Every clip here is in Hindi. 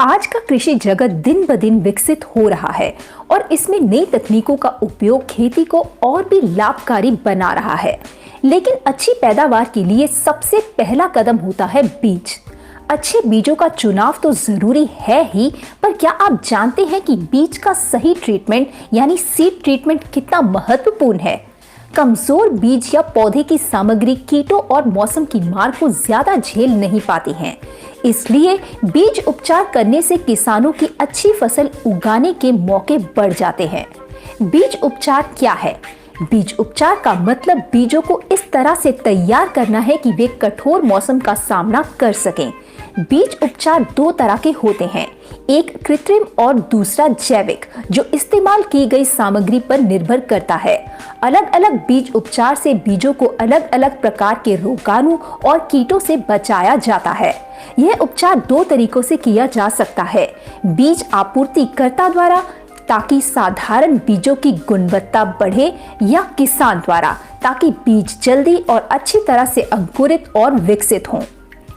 आज का कृषि जगत दिन ब दिन विकसित हो रहा है और इसमें नई तकनीकों का उपयोग खेती को और भी लाभकारी बना रहा है। लेकिन अच्छी पैदावार के लिए सबसे पहला कदम होता है बीज। अच्छे बीजों का चुनाव तो जरूरी है ही, पर क्या आप जानते हैं कि बीज का सही ट्रीटमेंट यानी सीड ट्रीटमेंट कितना महत्वपूर्ण है? कमजोर बीज या पौधे की सामग्री कीटों और मौसम की मार को ज्यादा झेल नहीं पाती हैं। इसलिए बीज उपचार करने से किसानों की अच्छी फसल उगाने के मौके बढ़ जाते हैं। बीज उपचार क्या है? बीज उपचार का मतलब बीजों को इस तरह से तैयार करना है कि वे कठोर मौसम का सामना कर सकें। बीज उपचार दो तरह के होते हैं, एक कृत्रिम और दूसरा जैविक, जो इस्तेमाल की गई सामग्री पर निर्भर करता है। अलग अलग बीज उपचार से बीजों को अलग अलग प्रकार के रोगाणु और कीटों से बचाया जाता है। यह उपचार दो तरीकों से किया जा सकता है, बीज आपूर्तिकर्ता द्वारा ताकि साधारण बीजों की गुणवत्ता बढ़े, या किसान द्वारा ताकि बीज जल्दी और अच्छी तरह से अंकुरित और विकसित हों।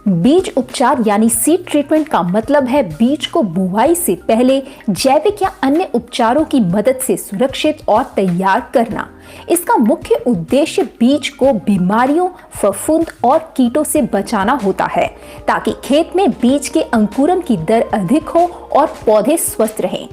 बीज उपचार यानी सीड ट्रीटमेंट का मतलब है बीज को बुआई से पहले जैविक या अन्य उपचारों की मदद से सुरक्षित और तैयार करना। इसका मुख्य उद्देश्य बीज को बीमारियों, फफूंद और कीटों से बचाना होता है, ताकि खेत में बीज के अंकुरन की दर अधिक हो और पौधे स्वस्थ रहें।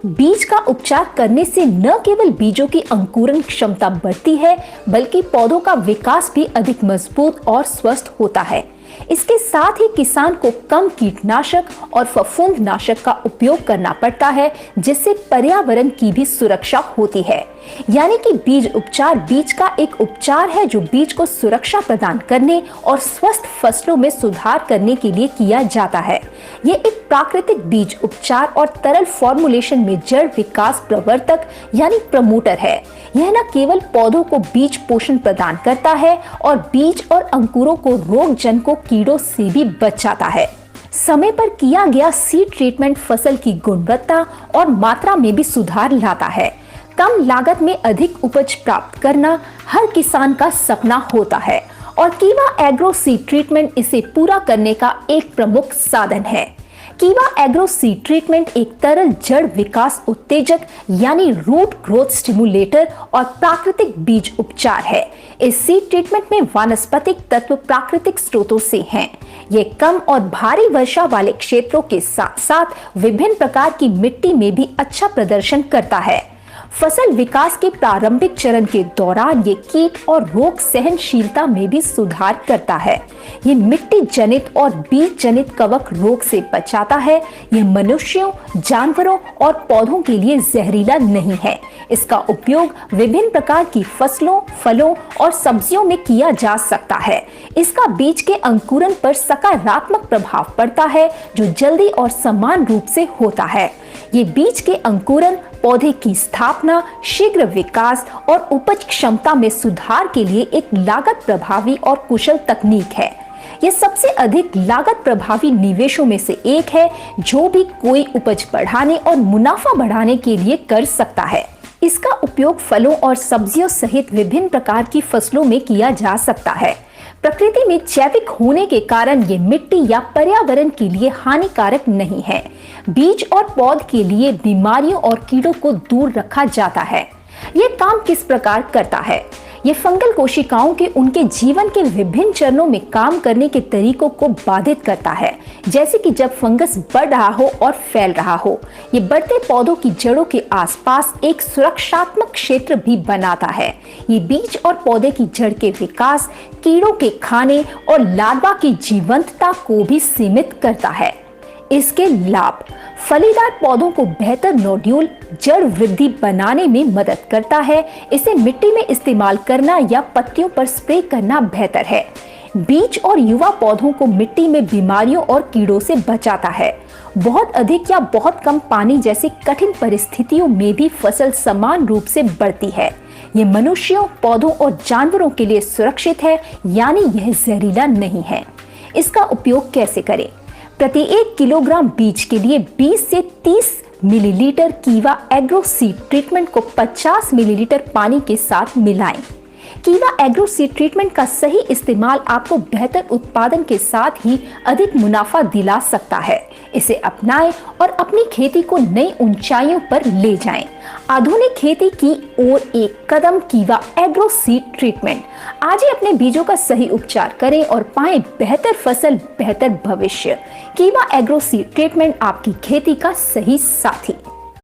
बीज का उपचार करने से न केवल बीजों की अंकुरन क्षमता बढ़ती है, बल्कि पौधों का विकास भी अधिक मजबूत और स्वस्थ होता है। इसके साथ ही किसान को कम कीटनाशक और फफूंदनाशक का उपयोग करना पड़ता है, जिससे पर्यावरण की भी सुरक्षा होती है। यानी कि बीज उपचार बीज का एक उपचार है जो बीज को सुरक्षा प्रदान करने और स्वस्थ फसलों में सुधार करने के लिए किया जाता है। ये एक प्राकृतिक बीज उपचार और तरल फॉर्मुलेशन में जड़ विकास प्रवर्तक यानी प्रमोटर है। यह न केवल पौधों को बीज पोषण प्रदान करता है और बीज और अंकुरों को रोगजनकों कीड़ों से भी बचाता है। समय पर किया गया सीड ट्रीटमेंट फसल की गुणवत्ता और मात्रा में भी सुधार लाता है। कम लागत में अधिक उपज प्राप्त करना हर किसान का सपना होता है और कीवा एग्रो सीड ट्रीटमेंट इसे पूरा करने का एक प्रमुख साधन है। कीवा एग्रो सीड ट्रीटमेंट एक तरल जड़ विकास उत्तेजक यानी रूट ग्रोथ स्टिमुलेटर और प्राकृतिक बीज उपचार है। इस सीड ट्रीटमेंट में वानस्पतिक तत्व प्राकृतिक स्रोतों से हैं। ये कम और भारी वर्षा वाले क्षेत्रों के साथ साथ विभिन्न प्रकार की मिट्टी में भी अच्छा प्रदर्शन करता है। फसल विकास के प्रारंभिक चरण के दौरान ये कीट और रोग सहनशीलता में भी सुधार करता है। ये मिट्टी जनित और बीज जनित कवक रोग से बचाता है। ये मनुष्यों, जानवरों और पौधों के लिए जहरीला नहीं है। इसका उपयोग विभिन्न प्रकार की फसलों, फलों और सब्जियों में किया जा सकता है। इसका बीज के अंकुरन पर सकारात्मक प्रभाव पड़ता है, जो जल्दी और समान रूप से होता है। ये बीज के अंकुरन, पौधे की स्थापना, शीघ्र विकास और उपज क्षमता में सुधार के लिए एक लागत प्रभावी और कुशल तकनीक है। यह सबसे अधिक लागत प्रभावी निवेशों में से एक है जो भी कोई उपज बढ़ाने और मुनाफा बढ़ाने के लिए कर सकता है। इसका उपयोग फलों और सब्जियों सहित विभिन्न प्रकार की फसलों में किया जा सकता है। प्रकृति में जैविक होने के कारण ये मिट्टी या पर्यावरण के लिए हानिकारक नहीं है। बीज और पौध के लिए बीमारियों और कीड़ों को दूर रखा जाता है। ये काम किस प्रकार करता है? ये फंगल कोशिकाओं के उनके जीवन के विभिन्न चरणों में काम करने के तरीकों को बाधित करता है, जैसे कि जब फंगस बढ़ रहा हो और फैल रहा हो। ये बढ़ते पौधों की जड़ों के आसपास एक सुरक्षात्मक क्षेत्र भी बनाता है। ये बीज और पौधे की जड़ के विकास, कीड़ों के खाने और लार्वा की जीवंतता को भी सीमित करता है। इसके लाभ: फलीदार पौधों को बेहतर नोड्यूल जड़ वृद्धि बनाने में मदद करता है। इसे मिट्टी में इस्तेमाल करना या पत्तियों पर स्प्रे करना बेहतर है। बीज और युवा पौधों को मिट्टी में बीमारियों और कीड़ों से बचाता है। बहुत अधिक या बहुत कम पानी जैसी कठिन परिस्थितियों में भी फसल समान रूप से बढ़ती है। ये मनुष्यों, पौधों और जानवरों के लिए सुरक्षित है, यानी यह जहरीला नहीं है। इसका उपयोग कैसे करें? प्रति 1 किलोग्राम बीज के लिए 20 से 30 मिलीलीटर कीवा एग्रो सीड ट्रीटमेंट को 50 मिलीलीटर पानी के साथ मिलाएं। कीवा एग्रो सीड ट्रीटमेंट का सही इस्तेमाल आपको बेहतर उत्पादन के साथ ही अधिक मुनाफा दिला सकता है। इसे अपनाएं और अपनी खेती को नई ऊंचाइयों पर ले जाएं। आधुनिक खेती की ओर एक कदम कीवा एग्रो सीड ट्रीटमेंट। आज ही अपने बीजों का सही उपचार करें और पाएं बेहतर फसल, बेहतर भविष्य। कीवा एग्रो सीड ट्रीटमेंट आपकी खेती का सही साथी।